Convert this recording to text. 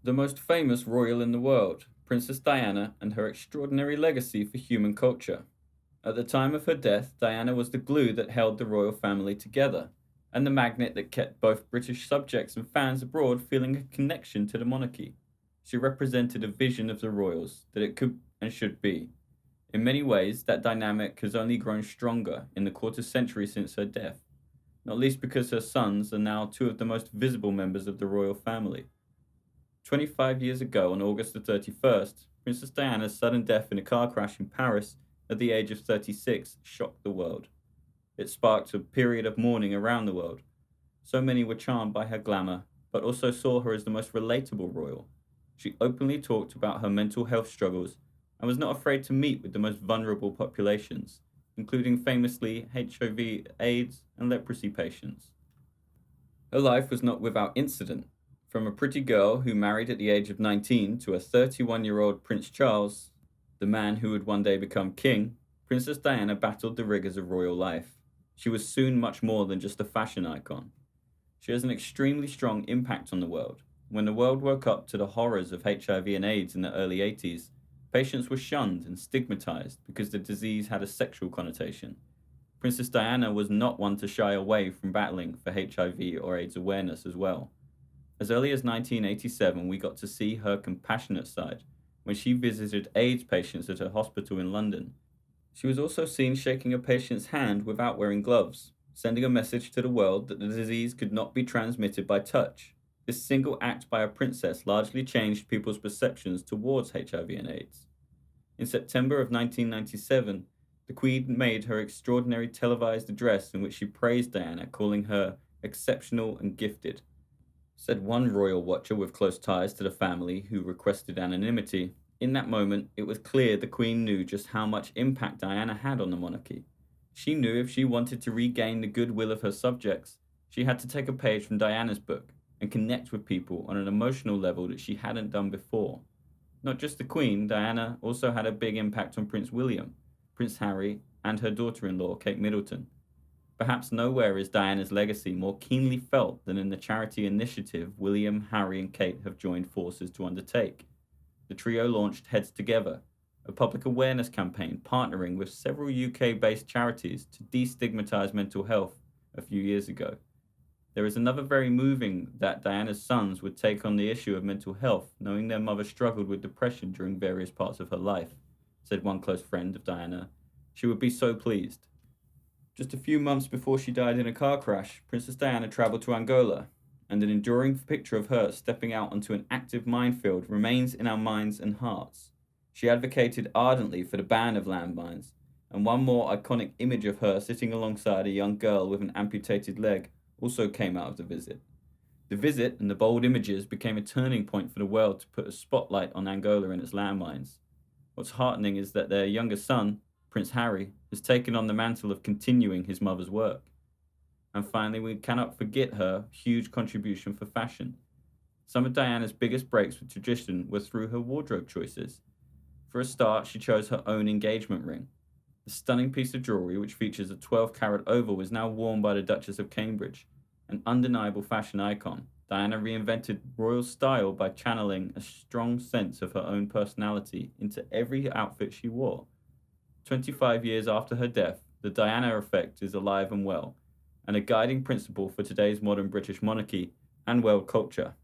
The most famous royal in the world, Princess Diana, and her extraordinary legacy for human culture. At the time of her death, Diana was the glue that held the royal family together, and the magnet that kept both British subjects and fans abroad feeling a connection to the monarchy. She represented a vision of the royals that it could and should be. In many ways, that dynamic has only grown stronger in the quarter century since her death, not least because her sons are now two of the most visible members of the royal family. 25 years ago, on August the 31st, Princess Diana's sudden death in a car crash in Paris at the age of 36 shocked the world. It sparked a period of mourning around the world. So many were charmed by her glamour, but also saw her as the most relatable royal. She openly talked about her mental health struggles and was not afraid to meet with the most vulnerable populations, including famously HIV, AIDS, and leprosy patients. Her life was not without incident. From a pretty girl who married at the age of 19 to a 31-year-old Prince Charles, the man who would one day become king, Princess Diana battled the rigors of royal life. She was soon much more than just a fashion icon. She has an extremely strong impact on the world. When the world woke up to the horrors of HIV and AIDS in the early 80s, patients were shunned and stigmatized because the disease had a sexual connotation. Princess Diana was not one to shy away from battling for HIV or AIDS awareness as well. As early as 1987, we got to see her compassionate side when she visited AIDS patients at her hospital in London. She was also seen shaking a patient's hand without wearing gloves, sending a message to the world that the disease could not be transmitted by touch. This single act by a princess largely changed people's perceptions towards HIV and AIDS. In September of 1997, the Queen made her extraordinary televised address in which she praised Diana, calling her exceptional and gifted. Said one royal watcher with close ties to the family who requested anonymity. In that moment, it was clear the Queen knew just how much impact Diana had on the monarchy. She knew if she wanted to regain the goodwill of her subjects, she had to take a page from Diana's book and connect with people on an emotional level that she hadn't done before. Not just the Queen, Diana also had a big impact on Prince William, Prince Harry, and her daughter-in-law, Kate Middleton. Perhaps nowhere is Diana's legacy more keenly felt than in the charity initiative William, Harry, and Kate have joined forces to undertake. The trio launched Heads Together, a public awareness campaign partnering with several UK-based charities to destigmatize mental health a few years ago. There is another very moving that Diana's sons would take on the issue of mental health, knowing their mother struggled with depression during various parts of her life, said one close friend of Diana. She would be so pleased. Just a few months before she died in a car crash, Princess Diana traveled to Angola, and an enduring picture of her stepping out onto an active minefield remains in our minds and hearts. She advocated ardently for the ban of landmines, and one more iconic image of her sitting alongside a young girl with an amputated leg also came out of the visit. The visit and the bold images became a turning point for the world to put a spotlight on Angola and its landmines. What's heartening is that their younger son, Prince Harry, has taken on the mantle of continuing his mother's work. And finally, we cannot forget her huge contribution for fashion. Some of Diana's biggest breaks with tradition were through her wardrobe choices. For a start, she chose her own engagement ring. The stunning piece of jewelry, which features a 12-carat oval, is now worn by the Duchess of Cambridge. An undeniable fashion icon, Diana reinvented royal style by channeling a strong sense of her own personality into every outfit she wore. 25 years after her death, the Diana effect is alive and well, and a guiding principle for today's modern British monarchy and world culture.